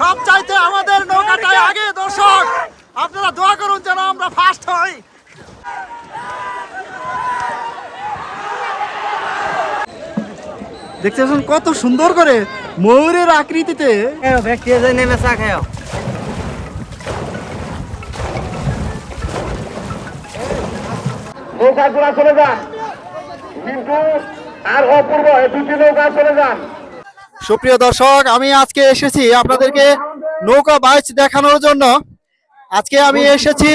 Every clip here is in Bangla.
সবচাইতে আমাদের নৌকাটাই আগে। দর্শক আপনারা দোয়া করুন যেন আমরা ফার্স্ট হই। দেখতেছেন কত সুন্দর করে ময়ূরের আকৃতিতে নেমে চা খাও। নৌকাগুলা চলে যান, কিন্তু আর অপূর্ব এই দুটি নৌকা চলে যান। সুপ্রিয় দর্শক, আমি আজকে এসেছি আপনাদেরকে নৌকা বাইচ দেখানোর জন্য। আজকে আমি এসেছি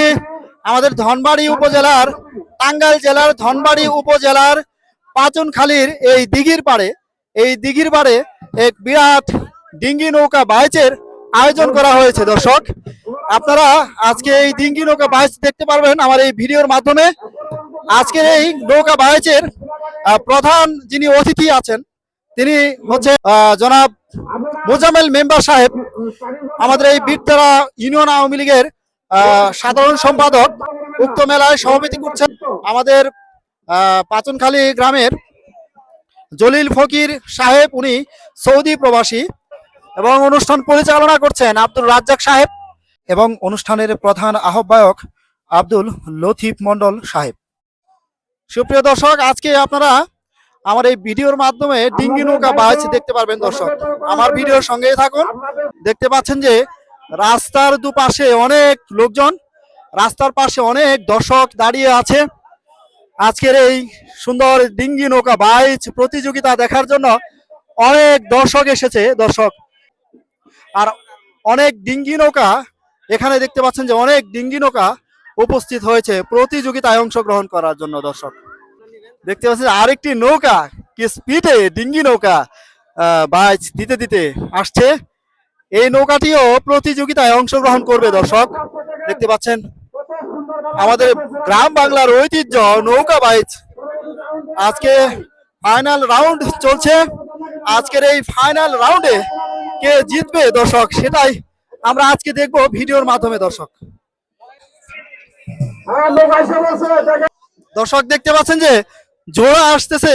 আমাদের ধনবাড়ি উপজেলার, টাঙ্গাইল জেলার ধনবাড়ি উপজেলার পাচনখালীর এই দিঘির পাড়ে। এই দিঘির পাড়ে এক বিরাট ডিঙ্গি নৌকা বাইচের আয়োজন করা হয়েছে। দর্শক আপনারা আজকে এই ডিঙ্গি নৌকা বাইচ দেখতে পারবেন আমার এই ভিডিওর মাধ্যমে। আজকের এই নৌকা বাইচের প্রধান যিনি অতিথি আছেন তিনি হচ্ছে জনাব মোজামেল মেম্বার সাহেব, আমাদের এই বীরতলা ইউনিয়ন আওয়ামী লীগের সাধারণ সম্পাদক। উক্ত মেলায় সভাপতি করছেন আমাদের পাচনখালী গ্রামের জলিল ফকির সাহেব, উনি সৌদি প্রবাসী, এবং অনুষ্ঠান পরিচালনা করছেন আব্দুল রাজ্জাক সাহেব, এবং অনুষ্ঠানের প্রধান আহ্বায়ক আব্দুল লতিফ মন্ডল সাহেব। সুপ্রিয় দর্শক, আজকে আপনারা আমার এই ভিডিওর মাধ্যমে ডিঙ্গি নৌকা বাইচ দেখতে পারবেন। দর্শক আমার ভিডিওর সঙ্গেই থাকুন। দেখতে পাচ্ছেন যে রাস্তার দুপাশে অনেক লোকজন, রাস্তার পাশে অনেক দর্শক দাঁড়িয়ে আছে আজকের এই সুন্দর ডিঙ্গি নৌকা বাইচ প্রতিযোগিতা দেখার জন্য। অনেক দর্শক এসেছে। দর্শক আর অনেক ডিঙ্গি নৌকা এখানে দেখতে পাচ্ছেন যে অনেক ডিঙ্গি নৌকা উপস্থিত হয়েছে প্রতিযোগিতায় অংশগ্রহণ করার জন্য। দর্শক দেখতে পাচ্ছেন আরেকটি নৌকা কি স্পিডে ডিঙ্গি নৌকা বাইচ দিতে দিতে আসছে। এই নৌকাটিও প্রতিযোগিতায় অংশগ্রহণ করবে। দর্শক দেখতে পাচ্ছেন আমাদের গ্রাম বাংলার ঐতিহ্য নৌকা বাইচ। আজকে ফাইনাল রাউন্ড চলছে। আজকের এই ফাইনাল রাউন্ডে কে জিতবে দর্শক সেটাই আমরা আজকে দেখব ভিডিওর মাধ্যমে। দর্শক দেখতে পাচ্ছেন যে জোড়া আসতেছে,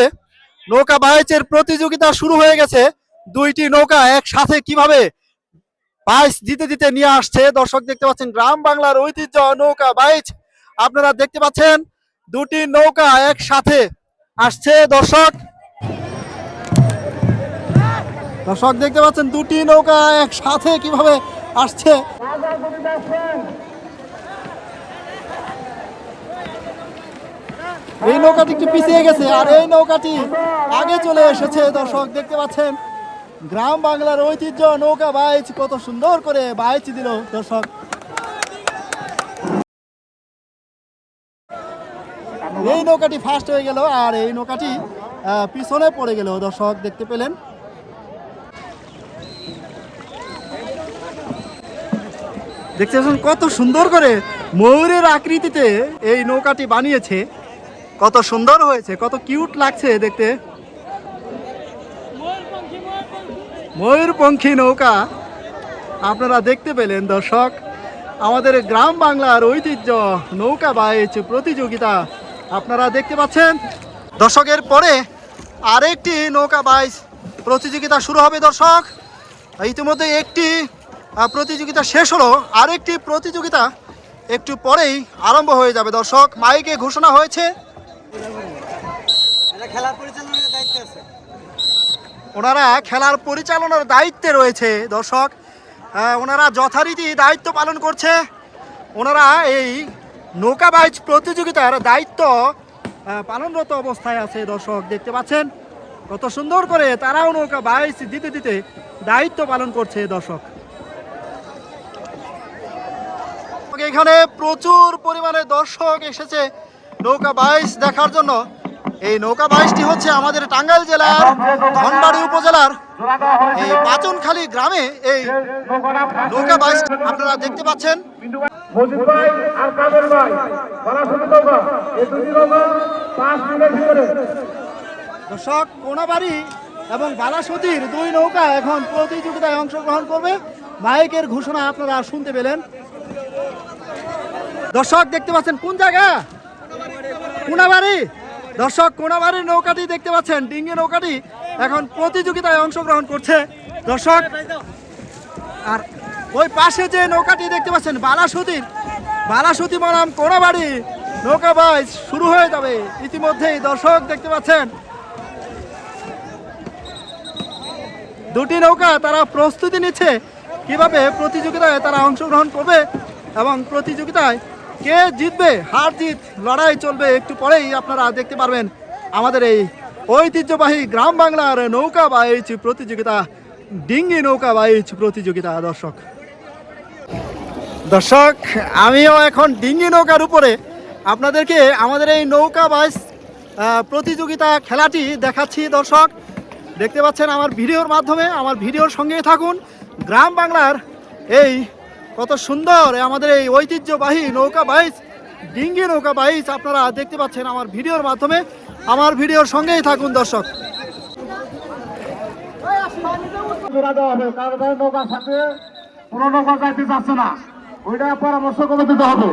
নৌকা বাইচের প্রতিযোগিতা শুরু হয়ে গেছে। দুইটি নৌকা একসাথে কিভাবে বাইচ দিতে দিতে নিয়ে আসছে। দর্শক দেখতে পাচ্ছেন গ্রাম বাংলার ঐতিহ্য নৌকা বাইচ। আপনারা দেখতে পাচ্ছেন দুটি নৌকা একসাথে আসছে। দর্শক দেখতে পাচ্ছেন দুটি নৌকা একসাথে কিভাবে আসছে। এই নৌকাটি একটু পিছিয়ে গেছে আর এই নৌকাটি আগে চলে এসেছে। দর্শক দেখতে পাচ্ছেন গ্রাম বাংলার ঐতিহ্য নৌকা বাইচ কত সুন্দর করে বাইচ দিল। দর্শক এই নৌকাটি ফার্স্ট হয়ে গেল আর এই নৌকাটি পিছনে পড়ে গেল। দর্শক দেখতে পেলেন। দেখতেছেন কত সুন্দর করে ময়ূরের আকৃতিতে এই নৌকাটি বানিয়েছে। কত সুন্দর হয়েছে, কত কিউট লাগছে দেখতে। ময়ূরপঙ্খী নৌকা আপনারা দেখতে পেলেন। দর্শক আমাদের গ্রাম বাংলার ঐতিহ্য নৌকা বাইচ প্রতিযোগিতা আপনারা দেখতে পাচ্ছেন। দর্শকের পরে আরেকটি নৌকা বাইচ প্রতিযোগিতা শুরু হবে। দর্শক ইতিমধ্যে একটি প্রতিযোগিতা শেষ হলো, আরেকটি প্রতিযোগিতা একটু পরেই আরম্ভ হয়ে যাবে। দর্শক মাইকে ঘোষণা হয়েছে ওনারা খেলার পরিচালনার দায়িত্বে রয়েছে। দর্শক ওনারা যথারীতি দায়িত্ব পালন করছে। ওনারা এই নৌকা বাইচ প্রতিযোগিতার দায়িত্ব পালনরত অবস্থায় আছে। দর্শক দেখতে পাচ্ছেন কত সুন্দর করে তারাও নৌকা বাইচ দিতে দিতে দায়িত্ব পালন করছে। দর্শক এখানে প্রচুর পরিমাণে দর্শক এসেছে নৌকা বাইচ দেখার জন্য। এই নৌকা বাইচটি হচ্ছে আমাদের টাঙ্গাইল জেলার ধনবাড়ি উপজেলার এই পাচনখালী গ্রামে এই নৌকা বাইচ আপনারা দেখতে পাচ্ছেন। দর্শক কোনাবাড়ি এবং বালাসতির দুই নৌকা এখন প্রতিযোগিতায় অংশগ্রহণ করবে। মাইকের ঘোষণা আপনারা শুনতে পেলেন। দর্শক দেখতে পাচ্ছেন কোন জায়গা, কোনাবাড়ি। দর্শক কোনাবাড়ির নৌকাটি দেখতে পাচ্ছেন, ডিঙ্গি নৌকাটি এখন প্রতিযোগিতায় অংশগ্রহণ করছে। দর্শক আর ওই পাশে যে নৌকাটি দেখতে পাচ্ছেন বালাসুতি বনাম কোনাবাড়ি নৌকা বাইচ শুরু হয়ে যাবে ইতিমধ্যেই। দর্শক দেখতে পাচ্ছেন দুটি নৌকা তারা প্রস্তুতি নিচ্ছে কিভাবে প্রতিযোগিতায় তারা অংশগ্রহণ করবে এবং প্রতিযোগিতায় কে জিতবে, হার জিত লড়াই চলবে। একটু পরেই আপনারা দেখতে পারবেন আমাদের এই ঐতিহ্যবাহী গ্রাম বাংলার নৌকা বাইচ প্রতিযোগিতা, ডিঙ্গি নৌকা বাইচ প্রতিযোগিতা। দর্শক আমিও এখন ডিঙ্গি নৌকার উপরে আপনাদেরকে আমাদের এই নৌকা বাইচ প্রতিযোগিতা খেলাটি দেখাচ্ছি। দর্শক দেখতে পাচ্ছেন আমার ভিডিওর মাধ্যমে, আমার ভিডিওর সঙ্গেই থাকুন। গ্রাম বাংলার এই কত সুন্দর আমাদের এই ঐতিহ্যবাহী নৌকা বাইচ, ডিঙ্গি নৌকা বাইচ আপনারা দেখতে পাচ্ছেন আমার ভিডিওর মাধ্যমে, আমার ভিডিওর সঙ্গেই থাকুন দর্শক। জোড়া দেওয়া হবে, কারণ নৌকার সাথে কোনো নৌকা যাইতে চাচ্ছে না, ওইটা পরামর্শ করে দিতে হবে।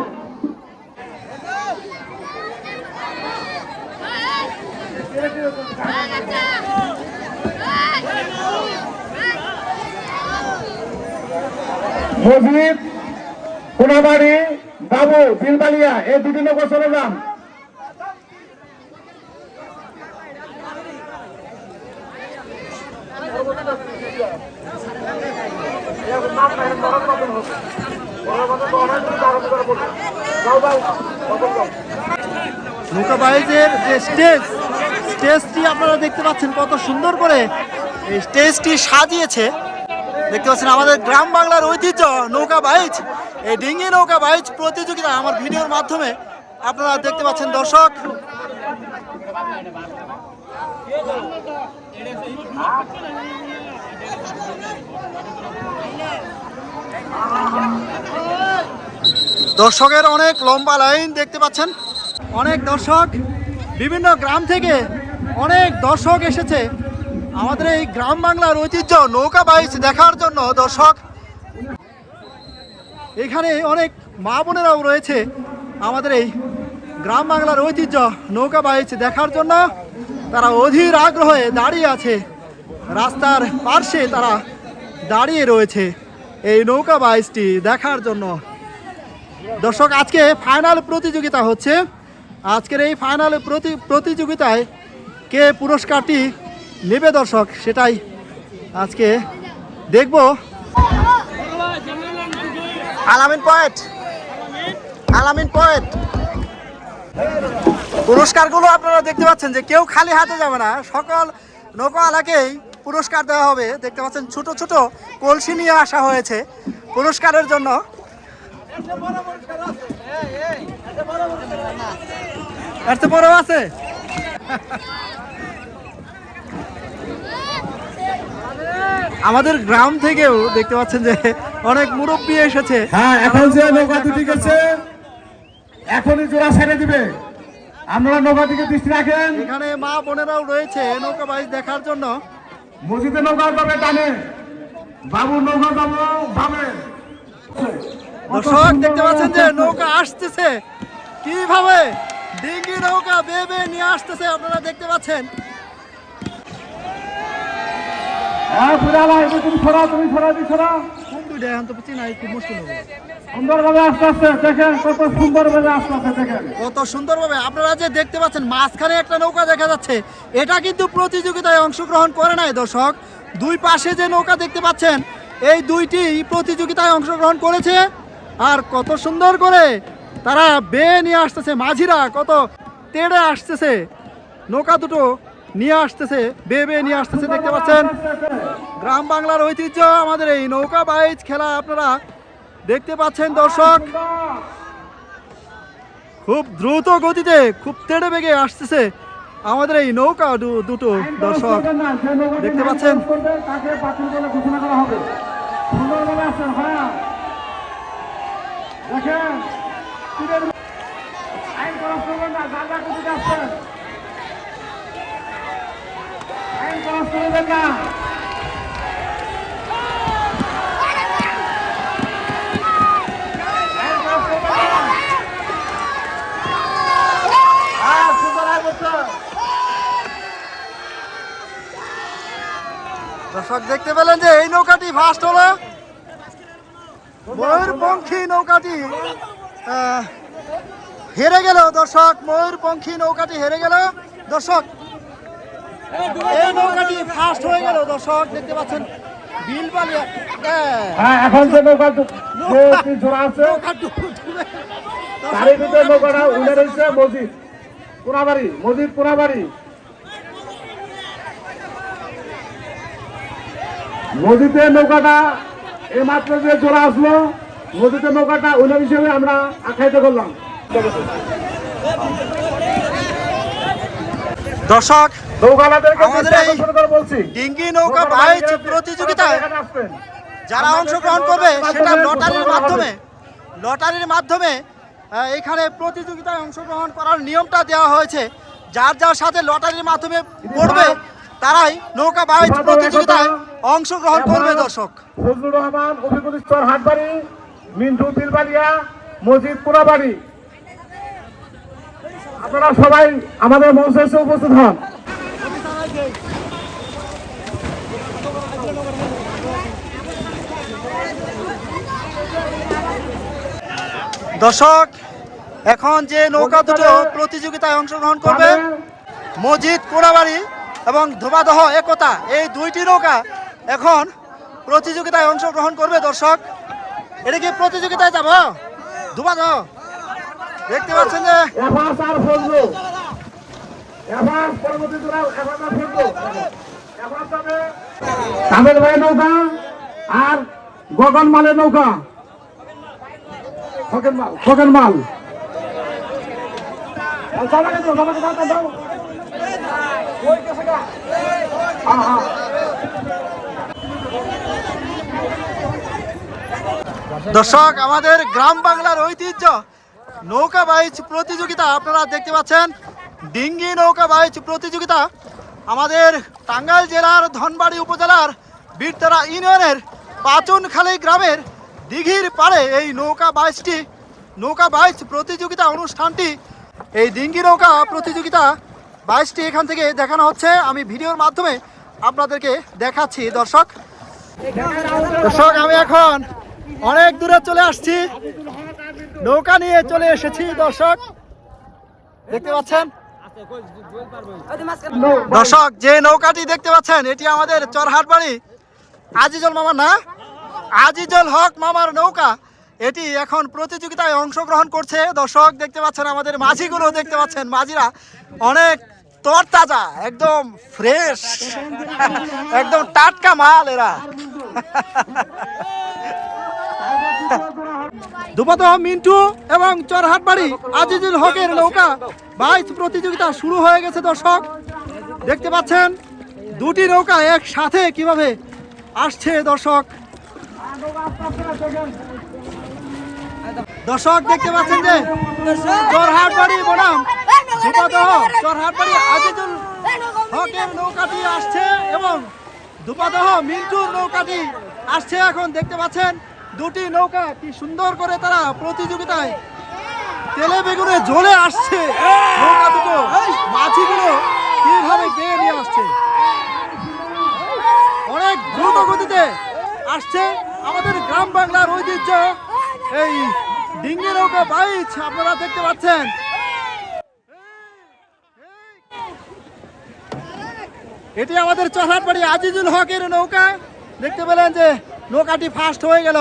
মসজিদ, কোনাবাড়ি, বাবু, বিলবালিয়া এই দুটি নৌকা চলে যান। নৌকা বাইচের যে স্টেজটি আপনারা দেখতে পাচ্ছেন কত সুন্দর করে এই স্টেজটি সাজিয়েছে। দেখতে পাচ্ছেন আমাদের গ্রাম বাংলার ঐতিহ্য নৌকা বাইচ, এই ডিঙ্গি নৌকা বাইচ প্রতিযোগিতা আমার ভিডিওর মাধ্যমে আপনারা দেখতে পাচ্ছেন দর্শক। দর্শকের অনেক লম্বা লাইন দেখতে পাচ্ছেন, অনেক দর্শক বিভিন্ন গ্রাম থেকে অনেক দর্শক এসেছে আমাদের এই গ্রাম বাংলার ঐতিহ্য নৌকা বাইচ দেখার জন্য। দর্শক এখানে অনেক মা বোনেরাও রয়েছে আমাদের এই গ্রাম বাংলার ঐতিহ্য নৌকা বাইচ দেখার জন্য। তারা অধীর আগ্রহে দাঁড়িয়ে আছে, রাস্তার পার্শ্বে তারা দাঁড়িয়ে রয়েছে এই নৌকা বাইচটি দেখার জন্য। দর্শক আজকে ফাইনাল প্রতিযোগিতা হচ্ছে, আজকের এই ফাইনাল প্রতিযোগিতায় কে পুরস্কারটি নেবে দর্শক সেটাই আজকে দেখব। আলামিন পয়েন্ট পুরস্কারগুলো আপনারা দেখতে পাচ্ছেন যে কেউ খালি হাতে যাবে না, সকল নৌকাওয়ালাকেই পুরস্কার দেওয়া হবে। দেখতে পাচ্ছেন ছোট ছোট কলসি নিয়ে আসা হয়েছে পুরস্কারের জন্য। বড় আছে আমাদের গ্রাম থেকেও দেখতে পাচ্ছেন যে অনেক মুরব্বী এসেছে। হ্যাঁ, এখন যে নৌকা দুটি গেছে এখনই জোড়া ছেড়ে দিবে, আপনারা নৌকা দিকে দৃষ্টি রাখেন। এখানে মা বোনেরাও রয়েছে নৌকা বাইচ দেখার জন্য। মসজিদে নৌকা যাবে ডানে, বাবুর নৌকা যাবো বামে। দর্শক দেখতে পাচ্ছেন যে নৌকা আসতেছে কিভাবে, ডিঙ্গি নৌকা বেয়ে নিয়ে আসতেছে আপনারা দেখতে পাচ্ছেন। হ্যাঁ, তুমি ছড়া কোন দুইটা এখন তো চিনাই খুব মুশকিল হবে। সুন্দরভাবে আস্তে আস্তে দেখেন, কত সুন্দরভাবে আস্তে আস্তে দেখেন, কত সুন্দরভাবে আপনারা যে দেখতে পাচ্ছেন মাঝখানে একটা নৌকা দেখা যাচ্ছে, এটা কিন্তু প্রতিযোগিতায় অংশগ্রহণ করে নাই দর্শক। দুই পাশে যে নৌকা দেখতে পাচ্ছেন এই দুইটি প্রতিযোগিতায় অংশগ্রহণ করেছে, আর কত সুন্দর করে তারা বেয়ে নিয়ে আসতেছে, মাঝিরা কত তেড়ে আসতেছে, নৌকা দুটো নিয়ে আসতেছে, বেয়ে নিয়ে আসতেছে। দেখতে পাচ্ছেন গ্রাম বাংলার ঐতিহ্য আমাদের এই নৌকা বাইচ খেলা আপনারা দেখতে পাচ্ছেন দর্শক। খুব দ্রুত গতিতে খুব তেড়ে বেগে আসতেছে আমাদের এই নৌকা দুটো দর্শক দেখতে পাচ্ছেন। তাকে বাতিল বলে ঘোষণা করা হবে। সুন্দরভাবে আসছেন, হ্যাঁ দেখেন, আইন করা করবেন না, জায়গা কোথায় আসছেন, আইন করা করবেন না। দর্শক দেখতে পেলেন যে এই নৌকাটি ফার্স্ট হলো, ময়ূরপঙ্খী নৌকাটি হেরে গেল দর্শক। ময়ূরপঙ্খী নৌকাটি হেরে গেল দর্শক। এই নৌকাটি ফার্স্ট হয়ে গেল দর্শক, দেখতে পাচ্ছেন বিলবালিয়া। হ্যাঁ, এখন যে নৌকা জোড়া আছে তারই ভিতরে নৌকাটা উঠে রয়েছে মসজিদ পুরাবাড়ি। মসজিদের নৌকাটা এই মাত্র যে জোড়া আসলো, মসজিদের নৌকাটা উইনার হিসেবে আমরা আখ্যায়িত করলাম। দর্শক নৌকালাদেরকে আমাদের এই বলছি ডিঙ্গি নৌকা বাইচ প্রতিযোগিতায় যারা অংশগ্রহণ করবে সেটা লটারির মাধ্যমে এখানে প্রতিযোগিতায় অংশগ্রহণ করার নিয়মটা দেওয়া হয়েছে। যার যার সাথে লটারির মাধ্যমে পড়বে তারাই নৌকা বাইচ প্রতিযোগিতায় অংশগ্রহণ করবে দর্শক। ফজলুর রহমান, অফিকুল ইসলাম হাটবাড়ি, মিন্টু বিলবালিয়া, মসজিদ পুরাবাড়ি, আপনারা সবাই আমাদের মঞ্চে এসে উপস্থিত হন। দর্শক এখন যে নৌকা দুটো প্রতিযোগিতায় অংশগ্রহণ করবে, মসজিদ কোড়াবাড়ি এবং ধোবাদহ একতা, এই দুইটি নৌকা এখন প্রতিযোগিতায় অংশগ্রহণ করবে দর্শক। এটা কি প্রতিযোগিতায় যাব ধোবাদহ? দেখতে পাচ্ছেন যে এফাস আর ফজলু, এফাস পরবর্তী জোড়া এফাস আর ফজলু, এফাস যাবে কামেল ভাই নৌকা আর গগন মালের নৌকা, খোকেন মাল। দর্শক আমাদের গ্রাম বাংলার ঐতিহ্য নৌকা বাইচ প্রতিযোগিতা আপনারা দেখতে পাচ্ছেন। ডিঙ্গি নৌকা বাইচ প্রতিযোগিতা আমাদের টাঙ্গাইল জেলার ধনবাড়ি উপজেলার বীরতলা ইউনিয়নের পাচনখালী গ্রামের দিঘির পাড়ে এই নৌকা বাইচ প্রতিযোগিতা অনুষ্ঠানটি, এই ডিঙ্গি নৌকা প্রতিযোগিতা বাইচটি এখান থেকে দেখানো হচ্ছে। আমি ভিডিওর মাধ্যমে আপনাদেরকে দেখাচ্ছি দর্শক। আমি এখন অনেক দূরে চলে আসছি, নৌকা নিয়ে চলে এসেছি দর্শক, দেখতে পাচ্ছেন। দর্শক যে নৌকাটি দেখতে পাচ্ছেন এটি আমাদের চরহাটবাড়ি আজিজুল মামার আজিজুল হক মামার নৌকা। এটি এখন প্রতিযোগিতায় অংশগ্রহণ করছে দর্শক, দেখতে পাচ্ছেন। আমাদের মাঝিগুলো দেখতে পাচ্ছেন, মাঝিরা অনেক তরতাজা, একদম ফ্রেশ, একদম টাটকা মাল এরা। ধোবাদহ মিন্টু এবং চরহাটবাড়ি আজিজুল হকের নৌকা বাইচ প্রতিযোগিতা শুরু হয়ে গেছে দর্শক, দেখতে পাচ্ছেন দুটি নৌকা একসাথে কিভাবে আসছে দর্শক। দেখতে পাচ্ছেন যে চরহাটবাড়ি বনাম ধোবাদহ চরহাটবাড়ি আজিজুল হকের নৌকাটি আসছে এবং ধোবাদহ মিন্টুর নৌকাটি আসছে। এখন দেখতে পাচ্ছেন দুটি নৌকা কি সুন্দর করে তারা প্রতিযোগিতায় তেলে বেগুনে জ্বলে আসছে। নৌকা দুটো মাঝিগুলো কিভাবে বেয়ে নিয়ে আসছে, অনেক দ্রুত গতিতে আসছে। আমাদের গ্রাম বাংলার ঐতিহ্য এই ডিঙ্গি নৌকা বাইচ আপনারা দেখতে পাচ্ছেন। এটি আমাদের চরহাটবাড়ি আজিজুল হকের নৌকা, দেখতে পেলেন যে নৌকাটি ফার্স্ট হয়ে গেল।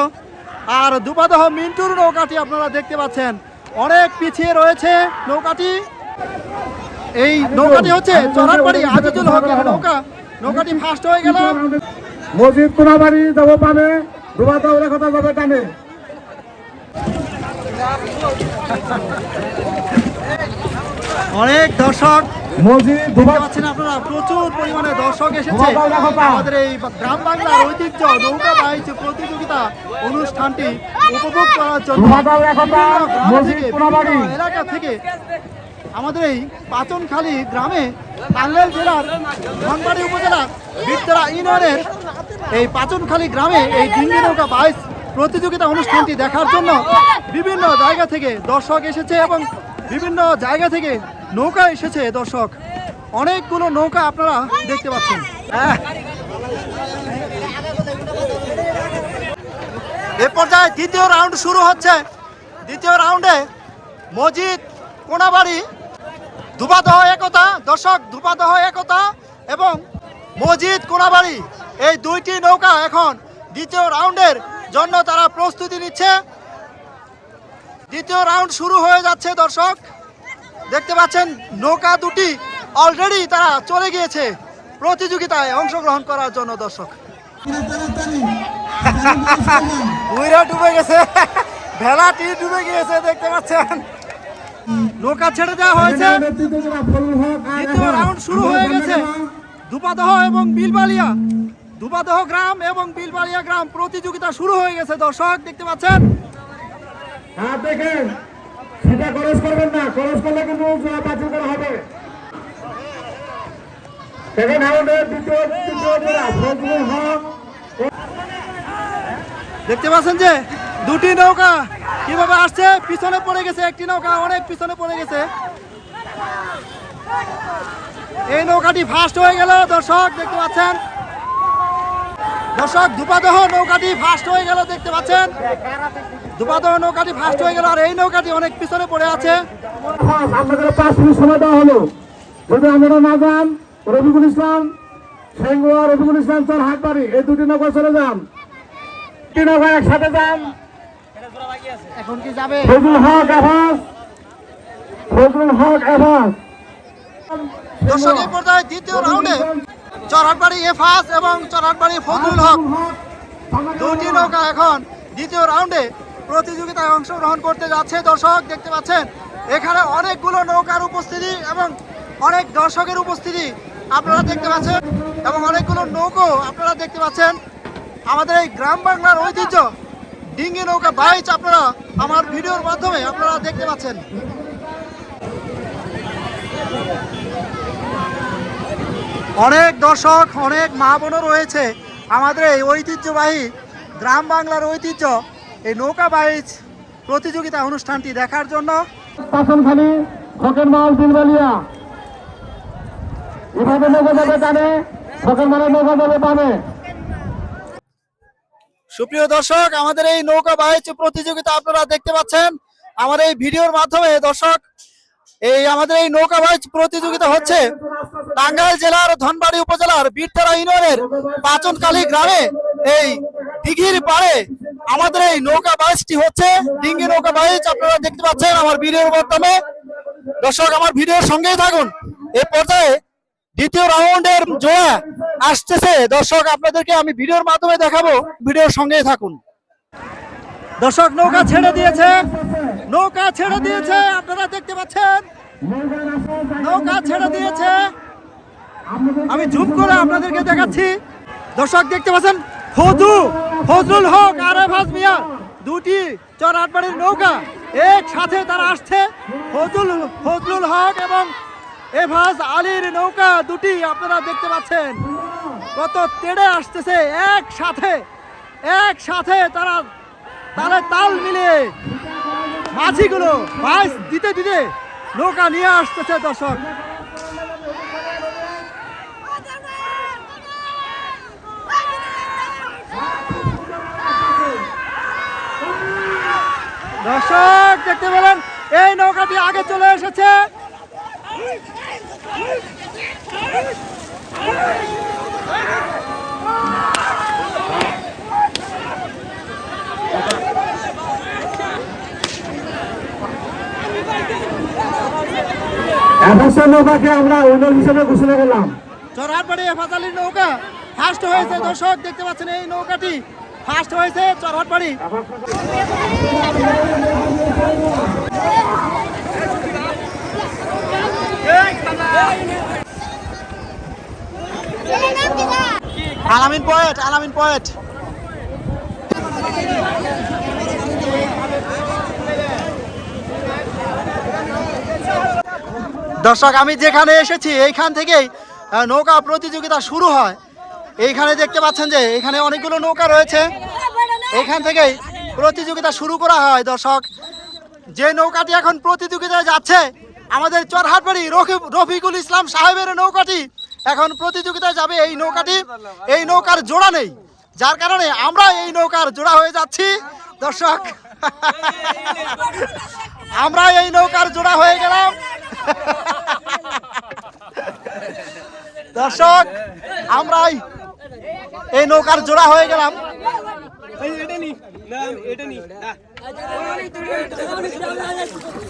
আর ধোবাদহ মিন্টুর নৌকাটি আপনারা দেখতে পাচ্ছেন অনেক পিছিয়ে রয়েছে নৌকাটি। এই নৌকাটি হচ্ছে চরহাটবাড়ি আজিজুল হকের নৌকাটি ফার্স্ট হয়ে গেল। মসজিদ কোনাবাড়ি যাব পানে, ধোবাদহ কথা যাবে টানে। অনেক দর্শক মসজিদ দেখতে পাচ্ছেন আপনারা, প্রচুর পরিমাণে দর্শক এসেছে আমাদের এই গ্রাম বাংলার ঐতিহ্য নৌকা বাইচ প্রতিযোগিতা অনুষ্ঠানটি উপভোগ করার জন্য বিভিন্ন এলাকা থেকে আমাদের এই পাচনখালী গ্রামে টাঙ্গাইল জেলার ধনবাড়ি উপজেলার বীরতলা ইউনিয়নের এই পাচনখালী গ্রামে এই ডিঙ্গি নৌকা বাইচ প্রতিযোগিতা অনুষ্ঠানটি দেখার জন্য বিভিন্ন জায়গা থেকে দর্শক এসেছে এবং বিভিন্ন জায়গা থেকে নৌকা এসেছে দর্শক। অনেকগুলো নৌকা আপনারা দেখতে পাচ্ছেন। এ পর্যায়ে দ্বিতীয় রাউন্ড শুরু হচ্ছে। দ্বিতীয় রাউন্ডে মজিদ কোনাবাড়ি ধুপাদহ একতা, দর্শক ধুপাদহ একতা এবং মজিদ কোনাবাড়ি এই দুইটি নৌকা এখন দ্বিতীয় রাউন্ডের জন্য তারা প্রস্তুতি নিচ্ছে। দ্বিতীয় রাউন্ড শুরু হয়ে যাচ্ছে দর্শক, দেখতে পাচ্ছেন নৌকা দুটি অলরেডি তারা চলে গিয়েছে প্রতিযোগিতায় অংশগ্রহণ করার জন্য। দর্শক উইরা ডুবে গেছে, ভেলাটি ডুবে গিয়েছে, দেখতে পাচ্ছেন নৌকা ছেড়ে দেওয়া হয়েছে। দ্বিতীয় রাউন্ড শুরু হয়ে গেছে। ধুপাদহ এবং বিলবালিয়া, ধুপাদহ গ্রাম এবং বিলবালিয়া গ্রাম প্রতিযোগিতা শুরু হয়ে গেছে। দর্শক দেখতে পাচ্ছেন হ্যাঁ দেখেন, সেটা খরচ করবেন না, খরচ করলে কিন্তু বাতিল করা হবে। সেকেন্ড রাউন্ডে দ্বিতীয় জোড়া ফজলুল হক, দেখতে পাচ্ছেন যে দুটি নৌকা কিভাবে আসছে, পিছনে পড়ে গেছে একটি নৌকা, অনেক পিছনে পড়ে গেছে। এই নৌকাটি ফার্স্ট হয়ে গেল। দর্শক দেখতে পাচ্ছেন, দর্শক ধুপাদহ নৌকাটি ফার্স্ট হয়ে গেল, দেখতে পাচ্ছেন ধুপাদহ নৌকাটি ফার্স্ট হয়ে গেল। আর এই নৌকাটি অনেক পিছনে পড়ে আছে। আপনাদের 5 মিনিট সময় দেওয়া হলো। যদি আমরা না যান, রফিকুল ইসলাম সেঙ্গুয়া, রফিকুল ইসলাম চর হাটবাড়ি, এই দুটি নৌকা চলে যান। তিন নৌকা একসাথে যান। এখন কি যাবে? ফজলুল হক আভাস, ফজলুল হক আভাস। দর্শক এই পর্যায়ে দ্বিতীয় রাউন্ডে চরহাটবাড়ি এফাস এবং চরহাটবাড়ি ফজলুল হক দুটি নৌকা এখন দ্বিতীয় রাউন্ডে প্রতিযোগিতায় অংশগ্রহণ করতে যাচ্ছে। দর্শক দেখতে পাচ্ছেন এখানে অনেকগুলো নৌকার উপস্থিতি এবং অনেক দর্শকের উপস্থিতি আপনারা দেখতে পাচ্ছেন এবং অনেকগুলো নৌকো আপনারা দেখতে পাচ্ছেন। আমাদের এই গ্রাম বাংলার ঐতিহ্য ডিঙ্গি নৌকা বাইচ আপনারা আমার ভিডিওর মাধ্যমে আপনারা দেখতে পাচ্ছেন। অনেক দর্শক, অনেক মা বোনও রয়েছে আমাদের এই ঐতিহ্যবাহী গ্রাম বাংলার ঐতিহ্য এই নৌকা বাইচ প্রতিযোগিতা অনুষ্ঠানটি দেখার জন্য। পাশনখালী, ফকেরমাল, বিলবালিয়া, এভাবে নৌকা যাবে টানে, ফকেরমালের নৌকা যাবে বামে। সুপ্রিয় দর্শক, আমাদের এই নৌকা বাইচ প্রতিযোগিতা আপনারা দেখতে পাচ্ছেন আমার এই ভিডিওর মাধ্যমে। দর্শক আমাদের এই নৌকা বাইচ প্রতিযোগিতা হচ্ছে টাঙ্গাইল জেলার ধনবাড়ি উপজেলার বীরতারা ইউনিয়নের পাচনকালী গ্রামে এই দিঘির পাড়ে আমাদের এই নৌকা বাইচটি হচ্ছে ডিঙ্গি নৌকা বাইচ আপনারা দেখতে পাচ্ছেন আমার ভিডিওর মাধ্যমে। দর্শক আমার ভিডিওর সঙ্গেই থাকুন। এই পর্যায়ে দ্বিতীয় রাউন্ডের জোড়া আসতেছে। দর্শক আপনাদেরকে আমি ভিডিওর মাধ্যমে দেখাবো, ভিডিওর সঙ্গেই থাকুন। দর্শক নৌকা ছেড়ে দিয়েছে, নৌকা ছেড়ে দিয়েছে, আপনারা দেখতে পাচ্ছেন নৌকা ছেড়ে দিয়েছে। আমি জুম করে আপনাদেরকে দেখাচ্ছি। দর্শক দেখতে পাচ্ছেন ফজলুল হক আর এফাজ মিয়া দুটি চরহাটবাড়ির নৌকা একসাথে তারা আসছে। ফজলুল হক এবং এফাজ আলীর নৌকা দুটি আপনারা দেখতে পাচ্ছেন কত তেড়ে আসতেছে একসাথে তারা তালে তাল মিলিয়ে মাঝিগুলো বাইচ দিতে দিতে নৌকা নিয়ে আসতেছে। দর্শক দর্শক দেখতে পেলেন এই নৌকাটি আগে চলে এসেছে। নৌকাকে আমরা উইনার হিসেবে ঘোষণা করলাম। চরহাটবাড়ি এফাজ আলীর নৌকা ফার্স্ট হয়েছে। দর্শক দেখতে পাচ্ছেন এই নৌকাটি ফার্স্ট হয়েছে চরহাটবাড়ি। আলামিন পয়েন্ট দর্শক আমি যেখানে এসেছি এইখান থেকেই নৌকা প্রতিযোগিতা শুরু হয়। এইখানে দেখতে পাচ্ছেন যে এখানে অনেকগুলো নৌকা রয়েছে, এইখান থেকেই প্রতিযোগিতা শুরু করা হয়। দর্শক যে নৌকাটি এখন প্রতিযোগিতায় যাচ্ছে আমাদের চরহাটবাড়ি রফিকুল ইসলাম সাহেবের নৌকাটি এখন প্রতিযোগিতায় যাবে। এই নৌকার জোড়া নেই, যার কারণে আমরা এই নৌকার জোড়া হয়ে যাচ্ছি দর্শক। আমরা এই নৌকার জোড়া হয়ে গেলাম দর্শক, আমরাই এই নৌকার জোড়া হয়ে গেলাম।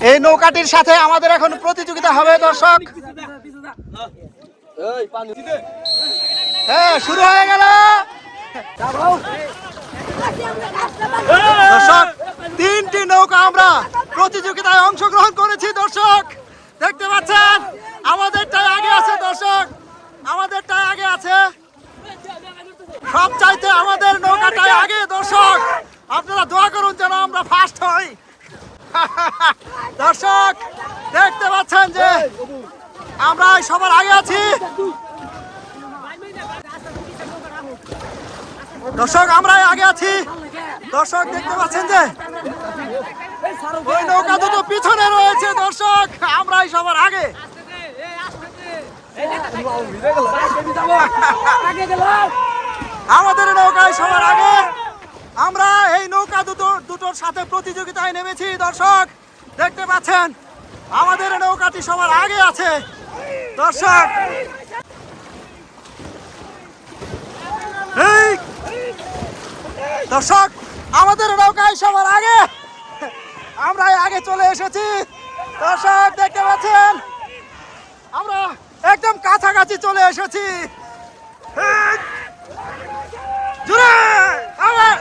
এই নৌকাটির সাথে আমাদের এখন প্রতিযোগিতা হবে দর্শক। হ্যাঁ, শুরু হয়ে গেল দর্শক। 3টি নৌকা আমরা প্রতিযোগিতায় অংশগ্রহণ করেছি দর্শক, দেখতে পাচ্ছেন আমাদেরটাই আগে আছে দর্শক, আমাদেরটাই আগে আছে, সব চাইতে আমাদের নৌকাটাই আগে দর্শক। আপনারা দোয়া করুন যেন আমরা ফার্স্ট হই দর্শক। দেখতে পাচ্ছেন যে আমরা সবার আগে আছি দর্শক, আমরাই আগে আছি দর্শক। দেখতে পাচ্ছেন যে ওই নৌকা দুটো পিছনে রয়েছে দর্শক, আমরাই সবার আগে। আমাদের নৌকায় সবার আগে, আমরা এই নৌকা দুটোর সাথে প্রতিযোগিতায় নেমেছি দর্শক। দেখতে পাচ্ছেন আমাদের নৌকাটি সবার আগে আছে দর্শক। এই দর্শক, আমাদের নৌকায় সবার আগে, আমরাই আগে চলে এসেছি দর্শক। দেখতে পাচ্ছেন আমরা একদম কাছাকাছি চলে এসেছি। জোরে আবার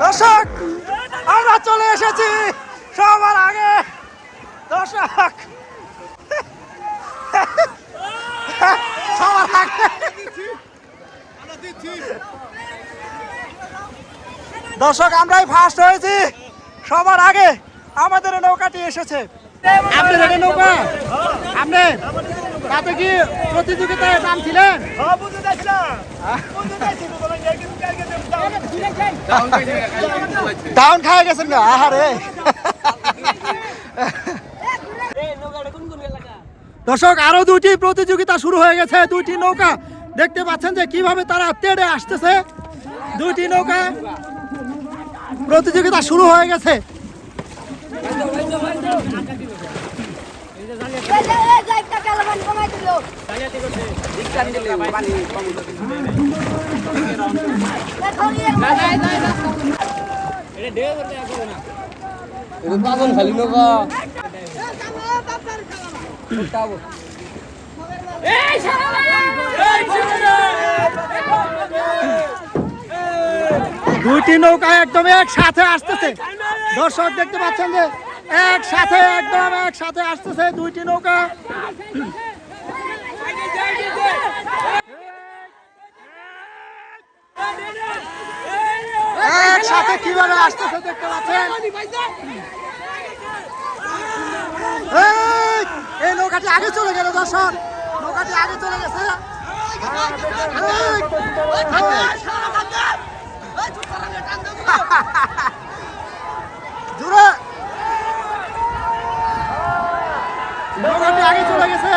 দর্শক, আমরা চলে এসেছি সবার আগে দর্শক, সবার আগে দর্শক। আমরাই ফার্স্ট হয়েছি সবার আগে, আমাদের নৌকাটি এসেছে। আপনি রেডি নৌকা? আপনি তাতে কি প্রতিযোগিতায় নামছিলেন? ডাউন খায় গেছেন না? আহারে দর্শক, আরো 2টি প্রতিযোগিতা শুরু হয়ে গেছে। 2টি নৌকা দেখতে পাচ্ছেন যে কিভাবে তারা তেড়ে আসতেছে। 2টি নৌকা প্রতিযোগিতা শুরু হয়ে গেছে। খালি নৌকা 2টি নৌকা একদম একসাথে আসতেছে দর্শক। দেখতে পাচ্ছেন যে একসাথে, একদম একসাথে আসতেছে 2টি নৌকা। একসাথে কিভাবে আসতেছে দেখতে পাচ্ছেন। এই নৌকাটি আগে চলে গেল দর্শক, নৌকাটি আগে চলে গেছে। জোরে নৌকাটি আগে চলে গেছে।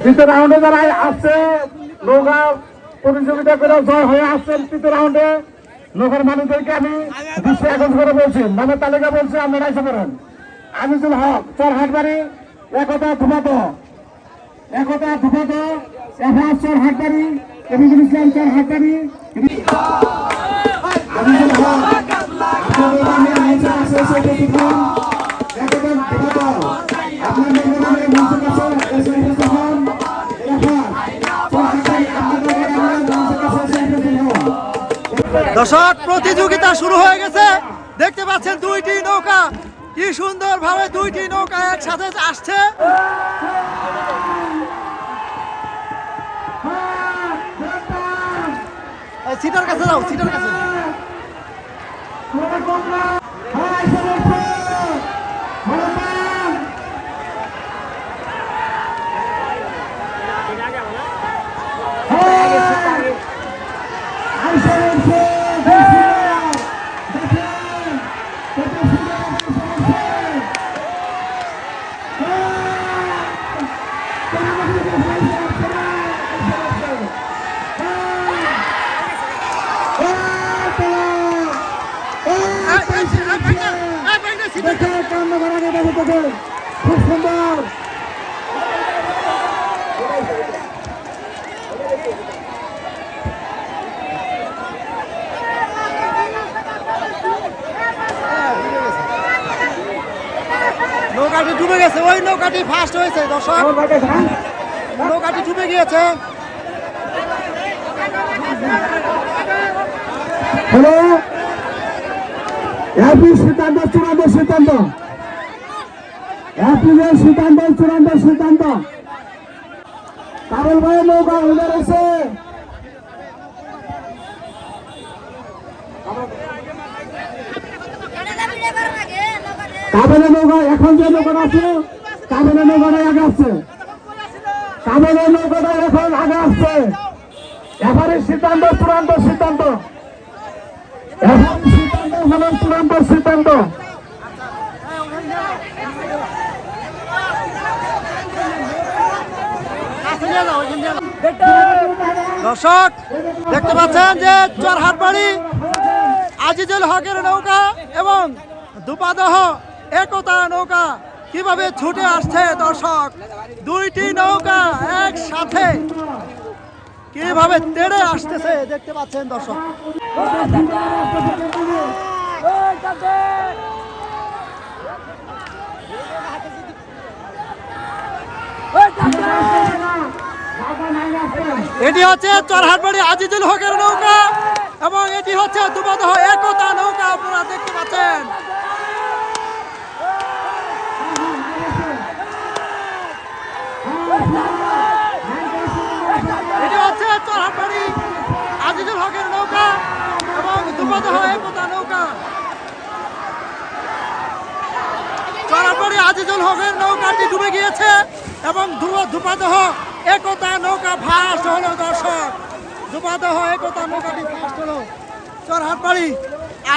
তৃতীয় রাউন্ডে যারা আসছে নৌকা প্রতিযোগিতা করে জয় হয়ে আসছেন, তৃতীয় রাউন্ডে নৌকার মানুষদেরকে আমি দৃষ্টি আকর্ষণ করে বলছি, নামের তালিকা বলছি, আপনারা এসে পড়েন। আজিজুল হক, চরহাটবাড়ি, একতা ধুমাতো, একতা ধুমাতো, এফাজ চরহাটবাড়ি, রবিকুল ইসলাম চরহাটবাড়ি, আজিজুল হক, আপনাদের নামে মঞ্চে কাছে এসে উপস্থিত হন। একতা ধুমাতো, আপনাদের নামে মঞ্চে কাছে এসে উপস্থিত হন। এফাজ চরহাটবাড়ি। দর্শক, প্রতিযোগিতা শুরু হয়ে গেছে। দেখতে পাচ্ছেন দুইটি নৌকা, কি সুন্দর ভাবে দুইটি নৌকা একসাথে আসছে। এই সিটার কাছে যাও, সিটার কাছে। খুব সুন্দর। নৌকাটি ডুবে গেছে, ওই নৌকাটি ফার্স্ট হয়েছে। দর্শক, নৌকাটি ডুবে গিয়েছে। হ্যালো, হ্যাপি সিদ্ধান্ত, চূড়ান্ত সিদ্ধান্ত, হ্যাপিদের সিদ্ধান্ত, চূড়ান্ত সিদ্ধান্ত। কাবুল ভাই নৌকা উঠে রয়েছে। কাবেলের নৌকা এখন যে নৌকাটা আছে, কাবেলের নৌকাটা আগে আসছে, কাবেলের নৌকাটা এখন আগে আসছে। এবারে সিদ্ধান্ত, চূড়ান্ত সিদ্ধান্ত, এখন সিদ্ধান্ত হলো চূড়ান্ত সিদ্ধান্ত। দর্শক, দেখতে পাচ্ছেন যে চরহাটবাড়ি আজিজুল হকের নৌকা এবং দুপাদহ একতা নৌকা কিভাবে ছুটে আসছে। দর্শক, দুইটি নৌকা একসাথে কিভাবে তেড়ে আসতেছে দেখতে পাচ্ছেন। দর্শক, এটি হচ্ছে চরহাটবাড়ি আজিজুল হকের নৌকা এবং এটি হচ্ছে দুপাদহ একতা নৌকা। আপনারা দেখতে পাচ্ছেন। এটি হচ্ছে চরহাটবাড়ি আজিজুল হকের নৌকা এবং দুপাদহ একতা নৌকা। চরহাটবাড়ি আজিজুল হকের নৌকাটি ডুবে গিয়েছে এবং দুপাদহ একতা নৌকা ফার্স্ট হলো। দর্শক, দুপাদহ একতা নৌকাটি ফার্স্ট হলো। চরহাটবাড়ি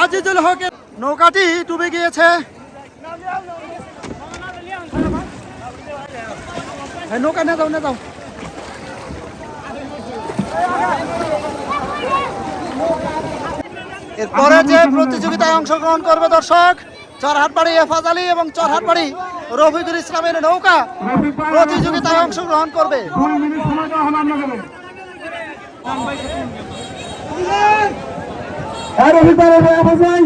আজিজুল হকের নৌকাটি ডুবে গিয়েছে। নৌকা নিয়ে যাও, নিয়ে যাও। এরপরে যে প্রতিযোগিতায় অংশগ্রহণ করবে দর্শক, চরহাটবাড়ি এফাজ আলী এবং চরহাটবাড়ি রফিকুল ইসলামের নৌকা প্রতিযোগিতায় অংশগ্রহণ করবে। 2 মিনিট সময় দেওয়া হলো আপনাদের। আর রবিবার আবাজাই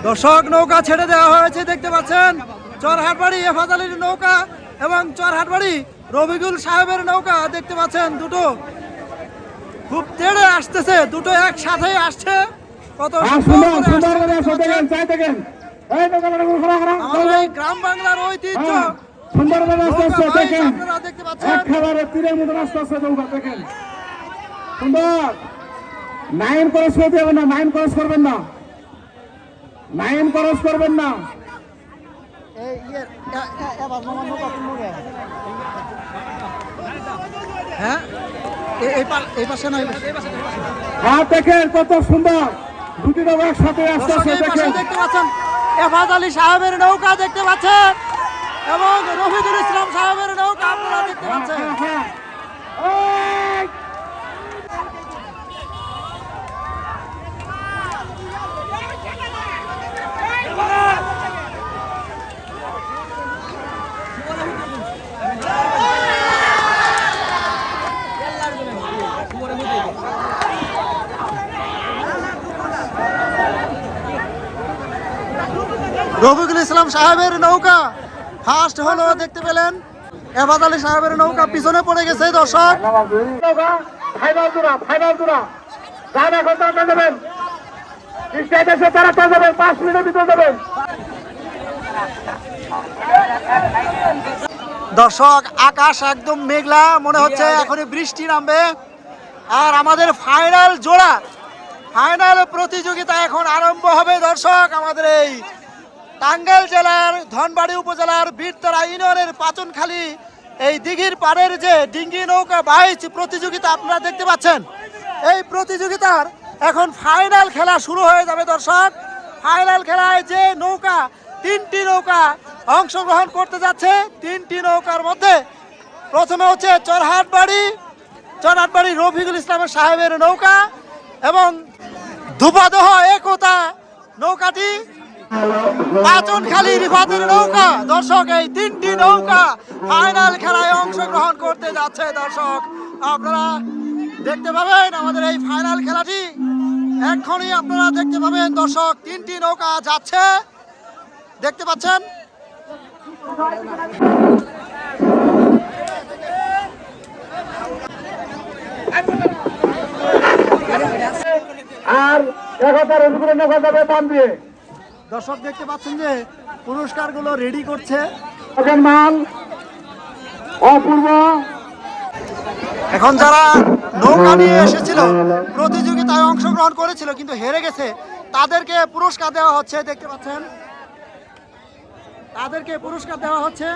দর্শক, নৌকা ছেড়ে দেওয়া হয়েছে। দেখতে পাচ্ছেন চরহাটবাড়ি এফাজ আলীর নৌকা এবং চরহাটবাড়ি রফিকুল সাহেবের নৌকা। দেখতে পাচ্ছেন দুটো খুব তেড়ে আসতেছে, দুটো একসাথে আসছে। কত সুন্দর করে আসছে। আমাদের এই গ্রাম বাংলার ঐতিহ্য সুন্দরভাবে আস্তে আস্তে নৌকা বাইচ দেখেন, আপনারা দেখতে পাচ্ছেন। একেবারে তীরের মতন আস্তে আস্তে নৌকা দেখেন। সুন্দর। 9 খরচ করতে হবে না, 9 খরচ করবেন না, 9 খরচ করবেন না। হ্যাঁ, এই পাশে নয়। হ্যাঁ, দেখেন কত সুন্দর, দুটি নৌকা একসাথে আস্তে দর্শক, আস্তে এই পাশে দেখেন। দেখতে পাচ্ছেন এফাজ আলী সাহেবের নৌকা দেখতে পাচ্ছেন এবং রফিকুল ইসলাম সাহেবের নৌকা আপনারা দেখতে পাচ্ছেন। হ্যাঁ, হ্যাঁ। রফিকুল ইসলাম সাহেবের নৌকা ফার্স্ট হলো দেখতে পেলেন এবাদ আলী সাহেবের নৌকা পিছনে পড়ে গেছে দর্শক। নৌকা ফাইনাল জোড়া যান এখন টানতে দেবেন, স্টেট এসে তারা টান দেবেন, 5 মিনিটের ভিতরে দেবেন। দর্শক আকাশ একদম মেঘলা, মনে হচ্ছে এখনই বৃষ্টি নামবে। আর আমাদের ফাইনাল জোড়া, ফাইনাল প্রতিযোগিতা এখন আরম্ভ হবে দর্শক। আমাদের এই টাঙ্গাইল জেলার ধনবাড়ি উপজেলার বীরতলা ইউনিয়নের পাচনখালী এই দিঘির পাড়ের যে ডিঙ্গি নৌকা বাইচ প্রতিযোগিতা আপনারা দেখতে পাচ্ছেন, এই প্রতিযোগিতার এখন ফাইনাল খেলা শুরু হয়ে যাবে দর্শক। ফাইনাল খেলায় যে নৌকা, 3টি নৌকা অংশগ্রহণ করতে যাচ্ছে। 3টি নৌকার মধ্যে প্রথমে হচ্ছে চরহাটবাড়ি রফিকুল ইসলামের সাহেবের নৌকা এবং ধুপাদহ একতা নৌকাটি, পাচনখালী রিফাতের নৌকা। দর্শক এই 3টি নৌকা ফাইনাল খেলায় অংশগ্রহণ করতে যাচ্ছে দর্শক। আপনারা দেখতে পাবেন আমাদের এই ফাইনাল খেলাটি এক্ষুনি আপনারা দেখতে পাবেন দর্শক। 3টি নৌকা যাচ্ছে, দেখতে পাচ্ছেন। আর 11টার উপরে নৌকা যাবে টান দিয়ে। দর্শক দেখতে পাচ্ছেন যে পুরস্কারগুলো রেডি করছে। মাল অপূর্ব। এখন যারা নৌকা নিয়ে এসেছিল, প্রতিযোগিতায় অংশগ্রহণ করেছিল কিন্তু হেরে গেছে, তাদেরকে পুরস্কার দেওয়া হচ্ছে। দেখতে পাচ্ছেন তাদেরকে পুরস্কার দেওয়া হচ্ছে।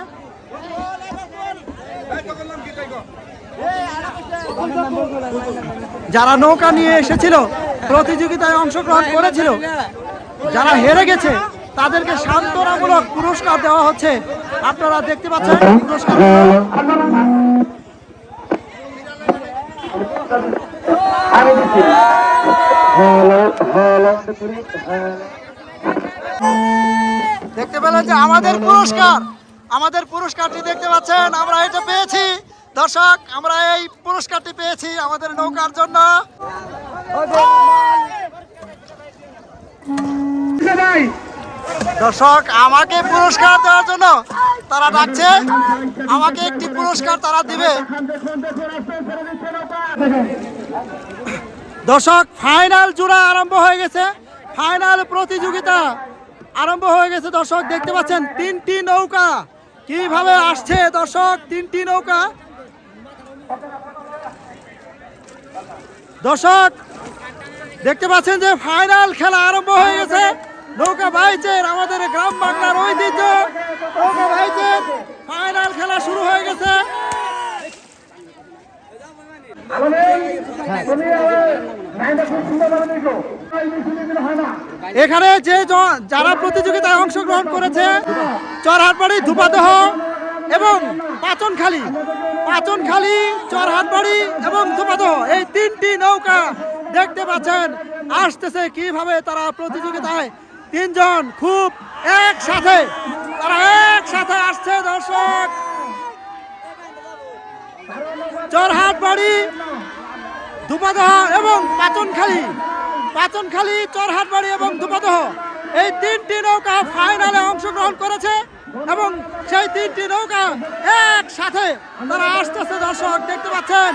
যারা নৌকা নিয়ে এসেছিল, প্রতিযোগিতায় অংশগ্রহণ করেছিল, যারা হেরে গেছে তাদেরকে সান্ত্বনামূলক পুরস্কার দেওয়া হচ্ছে। আপনারা দেখতে পাচ্ছেন পুরস্কার। দেখতে পেলেন যে আমাদের পুরস্কারটি দেখতে পাচ্ছেন, আমরা এটা পেয়েছি দর্শক। আমরা এই পুরস্কারটি পেয়েছি আমাদের নৌকার জন্য। দর্শক আমাকে পুরস্কার দেওয়ার জন্য তারা ডাকছে, আমাকে একটি পুরস্কার তারা দিবে। দর্শক ফাইনাল জোড়া আরম্ভ হয়ে গেছে, ফাইনাল প্রতিযোগিতা আরম্ভ হয়ে গেছে দর্শক। দেখতে পাচ্ছেন 3টি নৌকা কিভাবে আসছে দর্শক, 3টি নৌকা। দর্শক দেখতে পাচ্ছেন যে ফাইনাল খেলা আরম্ভ হয়ে গেছে। নৌকা বাইচের, আমাদের গ্রাম বাংলার ঐতিহ্য নৌকা বাইচের ফাইনাল খেলা শুরু হয়ে গেছে। এখানে যে যারা প্রতিযোগিতায় অংশগ্রহণ করেছে, চরহাটবাড়ি, ধুপাদহ এবং পাচনখালী, চরহাটবাড়ি এবং ধুপাদহ এই 3টি নৌকা দেখতে পাচ্ছেন আসতেছে কিভাবে তারা প্রতিযোগিতায়। 3 জন খুব একসাথে আসছে দর্শক। চরহাটবাড়ি, ধুপাদহ এবং পাচনখালী, চরহাটবাড়ি এবং ধুপাদহ এই 3টি নৌকা ফাইনালে অংশগ্রহণ করেছে এবং সেই 3টি নৌকা একসাথে তারা আসতেছে দর্শক। দেখতে পাচ্ছেন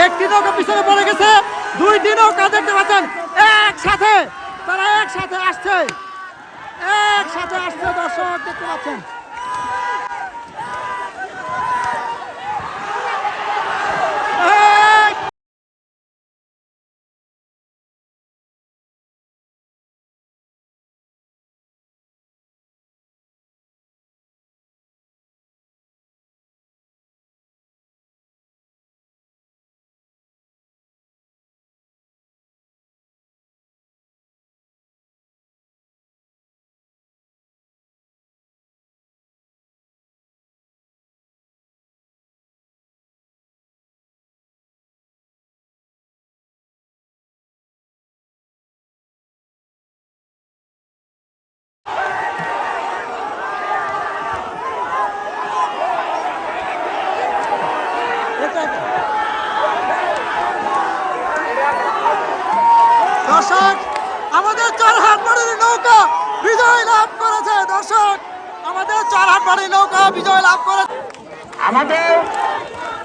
একটি নৌকা পিছনে পড়ে গেছে, 2টি নৌকা দেখতে পাচ্ছেন একসাথে, তারা একসাথে আসছে দর্শক দেখতে পাচ্ছেন। নৌকা বিজয় লাভ করেছে দর্শক, আমাদের চরহাটবাড়ি নৌকা বিজয় লাভ করেছে। আমাদের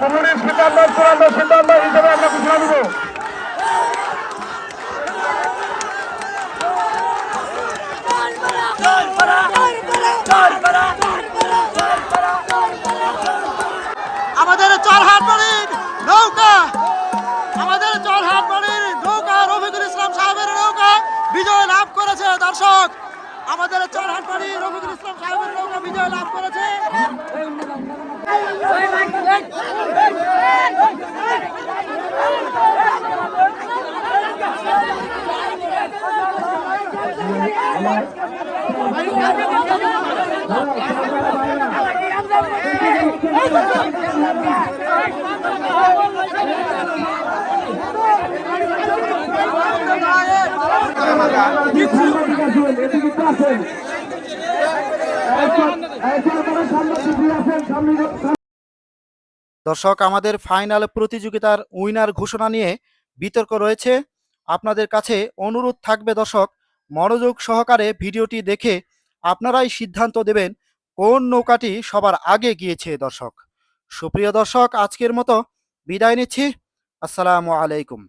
কমিটির সিদ্ধান্ত চূড়ান্ত সিদ্ধান্ত হিসেবে আমরা ঘোষণা দিব। আমাদের চরহাটবাড়ির নৌকা, আমাদের চরহাটবাড়ির নৌকা রফিকুল ইসলাম সাহেবের নৌকা বিজয় লাভ করেছে দর্শক, আমাদের চরহাটবাড়ির রফিকুল ইসলাম সাহেবের নৌকা বিজয় লাভ করেছে। দর্শক, আমাদের ফাইনাল প্রতিযোগিতার উইনার ঘোষণা নিয়ে বিতর্ক রয়েছে। আপনাদের কাছে অনুরোধ থাকবে দর্শক, মনোযোগ সহকারে ভিডিওটি দেখে আপনারাই সিদ্ধান্ত দেবেন কোন নৌকাটি সবার আগে গিয়েছে। দর্শক, সুপ্রিয় দর্শক, আজকের মতো বিদায় নিচ্ছি। আসসালামু আলাইকুম।